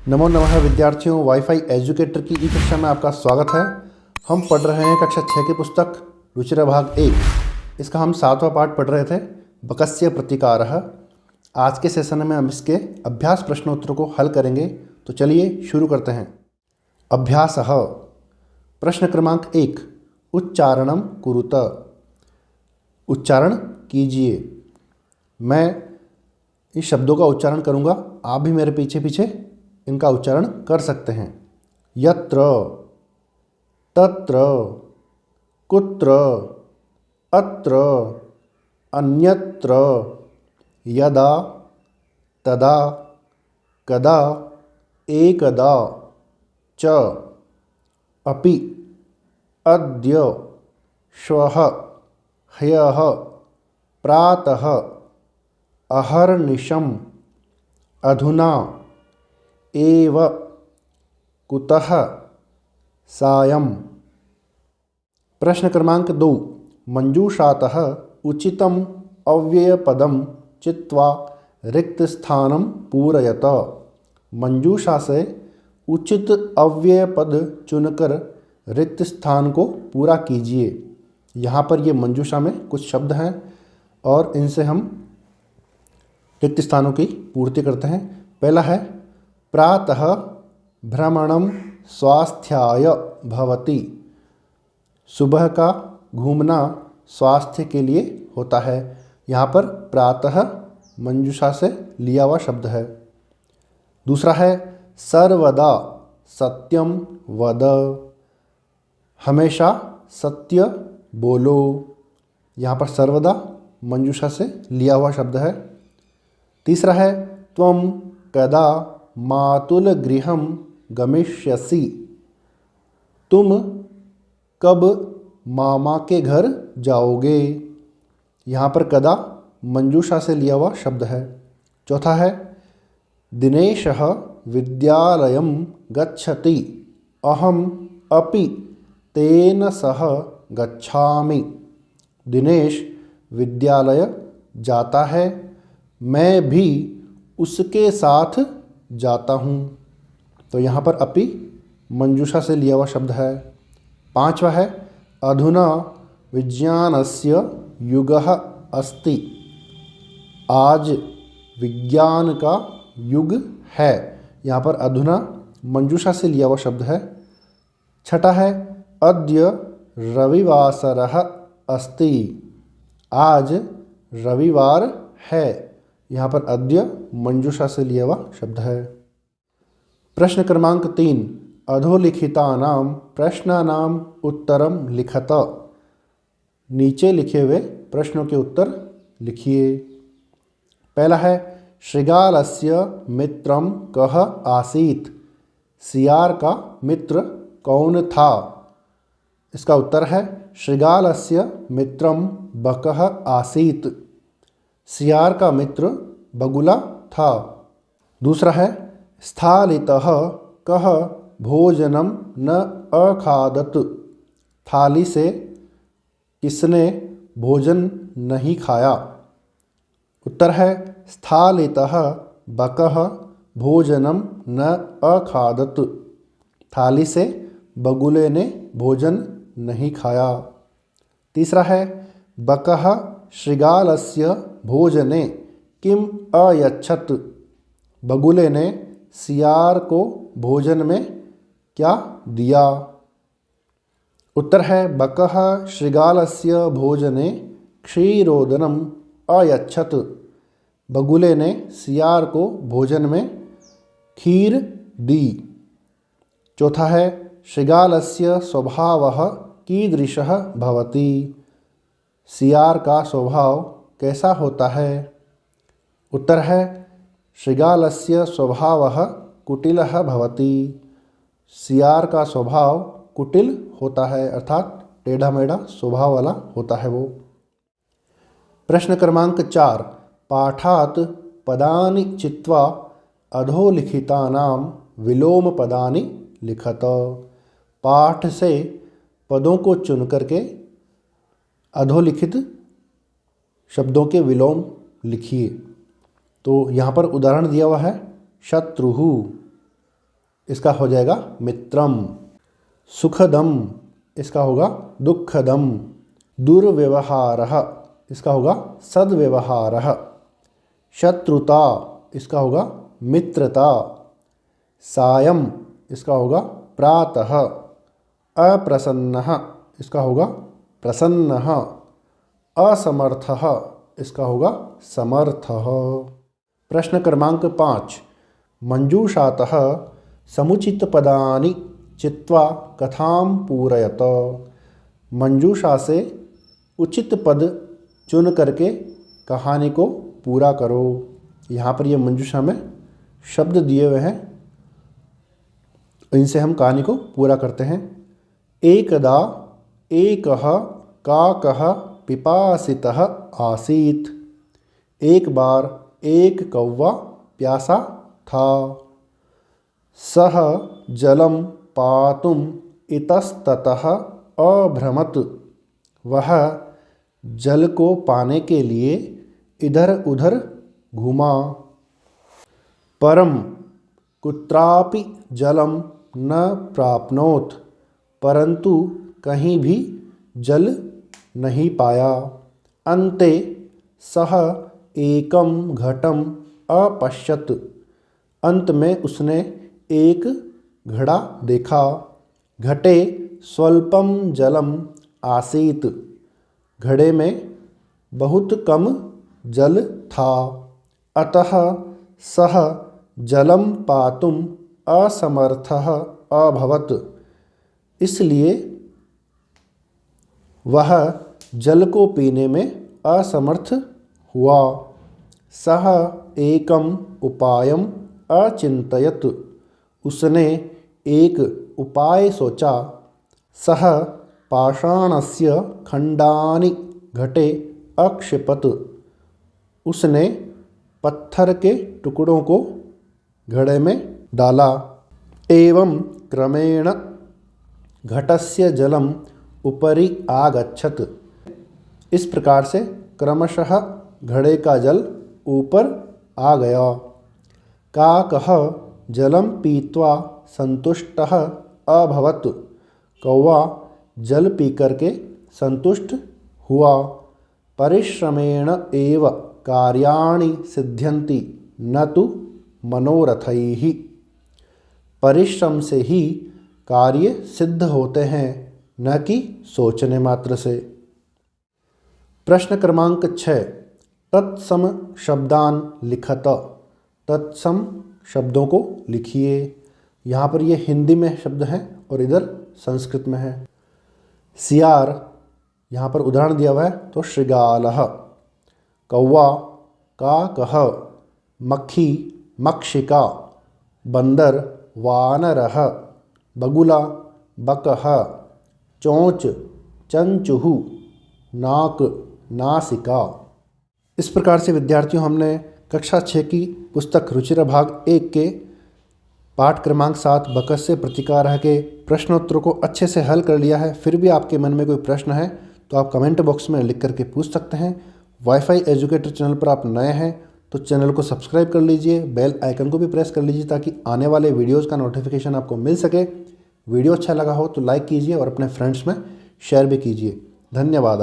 नमो नमः विद्यार्थियों, wifi educator की ई कक्षा में आपका स्वागत है। हम पढ़ रहे हैं कक्षा 6 की पुस्तक रुचिर भाग 1। इसका हम 7वां पाठ पढ़ रहे थे, बकस्य प्रतिकारः। आज के सेशन में हम इसके अभ्यास प्रश्नोत्तर को हल करेंगे। तो चलिए शुरू करते हैं। अभ्यासः। प्रश्न क्रमांक 1, उच्चारणं कुरुत। उच्चारण कीजिए। मैं इस शब्दों का उच्चारण करूँगा, आप भी मेरे पीछे पीछे इनका उच्चारण कर सकते हैं। यत्र, तत्र, कुत्र, अत्र, अन्यत्र, यदा, तदा, कदा, एकदा, च, अपि, अद्य, श्वः, ह्यः, प्रातः, अहर्निशम्, अधुना, एव, कुतः, सायं। प्रश्न क्रमांक 2, मंजूषातः उचितम् अव्ययपदं चित्वा रिक्तस्थानं पूरयत। मंजूषा से उचित अव्यय पद चुनकर रिक्त स्थान को पूरा कीजिए। यहाँ पर ये मंजूषा में कुछ शब्द हैं और इनसे हम रिक्त स्थानों की पूर्ति करते हैं। पहला है प्रातः भ्रमणं स्वास्थ्याय भवति। सुबह का घूमना स्वास्थ्य के लिए होता है। यहाँ पर प्रातः मंजूषा से लिया हुआ शब्द है। दूसरा है सर्वदा सत्यम वद। हमेशा सत्य बोलो। यहाँ पर सर्वदा मंजूषा से लिया हुआ शब्द है। तीसरा है त्वं कदा मातुल गृहं गमिष्यसि। तुम कब मामा के घर जाओगे। यहाँ पर कदा मंजूषा से लिया हुआ शब्द है। चौथा है दिनेशः विद्यालयं गच्छति। अहम अपि तेन सह गच्छामि। दिनेश विद्यालय जाता है, मैं भी उसके साथ जाता हूँ। तो यहाँ पर अपि मंजूषा से लिया हुआ शब्द है। पांचवा है अधुना विज्ञानस्य युगः अस्ति। आज विज्ञान का युग है। यहाँ पर अधुना मंजूषा से लिया हुआ शब्द है। छठा है अद्य रविवासरः अस्ति। आज रविवार है। यहाँ पर अद्य मंजूषा से लिया हुआ शब्द है। प्रश्न क्रमांक 3, अधोलिखितानां प्रश्नानां उत्तरं लिखत। नीचे लिखे हुए प्रश्नों के उत्तर लिखिए। पहला है शृगालस्य मित्रं कः आसीत्। सियार का मित्र कौन था। इसका उत्तर है शृगालस्य मित्रं बकः आसीत्। सियार का मित्र बगुला था। दूसरा है स्थालितः कः भोजनं न अखादत्। थाली से किसने भोजन नहीं खाया। उत्तर है स्थालितः बकः भोजनं न अखादत्। थाली से बगुले ने भोजन नहीं खाया। तीसरा है बकः शृगालस्य भोजने किम अयच्छत्। बगुले ने सियार को भोजन में क्या दिया। उत्तर है बकः शृगालस्य भोजने क्षीरोदनम् अयच्छत्। बगुले ने सियार को भोजन में खीर दी। चौथा है शृगालस्य स्वभावः कीदृशः भवति। सियार का स्वभाव कैसा होता है। उत्तर है शृगालस्य स्वभावः कुटिलः भवति। सियार का स्वभाव कुटिल होता है, अर्थात टेढ़ा मेढ़ा स्वभाव वाला होता है वो। प्रश्न क्रमांक 4, पाठात् पदानि चित्वा अधोलिखितानां विलोम पदानि लिखत। पाठ से पदों को चुन करके अधोलिखित शब्दों के विलोम लिखिए। तो यहाँ पर उदाहरण दिया हुआ है शत्रुः, इसका हो जाएगा मित्रम। सुखदम इसका होगा दुःखदम। दुर्व्यवहारः इसका होगा सद्व्यवहारः। शत्रुता इसका होगा मित्रता। सायं इसका होगा प्रातः। अप्रसन्नः इसका होगा प्रसन्नः। असमर्थः इसका होगा समर्थः। प्रश्न क्रमांक 5। मंजूषातः समुचितपदानि चित्वा कथां पूरयत। मंजूषा से उचित पद चुन करके कहानी को पूरा करो। यहाँ पर ये मंजूषा में शब्द दिए हुए हैं, इनसे हम कहानी को पूरा करते हैं। एकदा एकः काकः पिपासितः आसीत्। एक बार एक कौवा प्यासा था। सः जलं पातुम् इतस्ततः अभ्रमत। वह जल को पाने के लिए इधर उधर घूमा। परम कुत्रापि जलं न प्राप्नोत। परंतु कहीं भी जल नहीं पाया। अन्ते सः एकं घटम अपश्यत। अंत में उसने एक घड़ा देखा। घटे स्वल्पम जलम आसीत। घड़े में बहुत कम जल था। अतः सः जलम पातुम असमर्थः अभवत। इसलिए वह जल को पीने में असमर्थ हुआ। सः एकम उपायम अचिंतयत। उसने एक उपाय सोचा। सः पाषाणस्य खंडानि घटे अक्षिपत। उसने पत्थर के टुकड़ों को घड़े में डाला। एवं क्रमेण घटस्य जलम उपरि आगच्छत। इस प्रकार से क्रमशः घड़े का जल ऊपर आ गया। काकः जलम पीत्वा संतुष्टः अभवत। कौवा जल पी करके संतुष्ट हुआ। परिश्रमेण एव कार्याणि सिद्ध्यन्ति न तु मनोरथैः। परिश्रम से ही कार्य सिद्ध होते हैं, न कि सोचने मात्र से। प्रश्न क्रमांक 6। तत्सम शब्दान लिखत। तत्सम शब्दों को लिखिए। यहाँ पर ये हिंदी में शब्द हैं और इधर संस्कृत में है। सियार यहाँ पर उदाहरण दिया हुआ है, तो श्रृगालः। कौवा काकः। मक्खी मक्षिका। बंदर वानरः। बगुला बकः। चोंच चंचुः। नाक नासिका। इस प्रकार से विद्यार्थियों हमने कक्षा 6 की पुस्तक रुचिरा भाग 1 के पाठ क्रमांक 7 बकस्य प्रतिकारः के प्रश्नोत्तरों को अच्छे से हल कर लिया है। फिर भी आपके मन में कोई प्रश्न है तो आप कमेंट बॉक्स में लिख करके पूछ सकते हैं। वाईफाई एजुकेटर चैनल पर आप नए हैं तो चैनल को सब्सक्राइब कर लीजिए, बेल आइकन को भी प्रेस कर लीजिए ताकि आने वाले वीडियोज़ का नोटिफिकेशन आपको मिल सके। वीडियो अच्छा लगा हो तो लाइक कीजिए और अपने फ्रेंड्स में शेयर भी कीजिए। धन्यवाद।